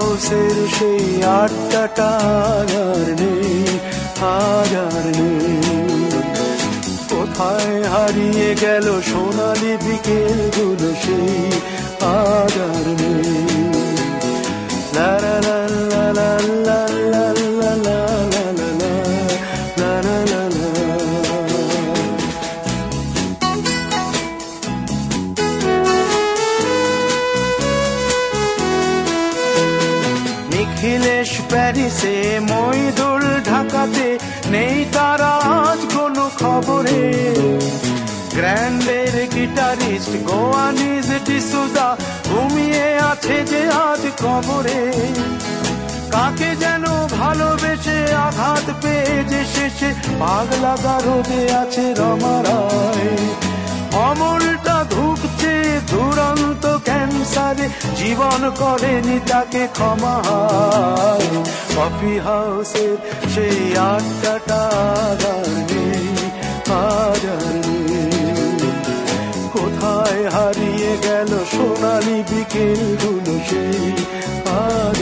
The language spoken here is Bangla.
হাউসের সেই আড্ডাটা আর নেই, আর নেই। কোথায় হারিয়ে গেল সোনালি বিকেলগুলো সেই আর নেই। লা লা লা লা লা লা লা লা লা লা লা লা লা লা। নিখিলেশ প্যারিসে, মইদুল ঢাকাতে, নেই তারা আজ কোনো খবরে। গ্র্যান্ডের গিটারিস্ট গোয়ানিজ ডিসুজা ঘুমিয়ে আছে যে আজ কবরে। কাকে যেন ভালোবেসে আঘাত পেয়ে যে শেষে পাগলা গারদে আছে রমা রায়। অমলটা ধুকছে দুরন্ত ক্যান্সারে, জীবন করেনি তাকে ক্ষমা। কফি হাউসের সেই আড্ডাটা আর নেই, আর নেই। কোথায় হারিয়ে গেল সোনালি বিকেলগুলো সেই আর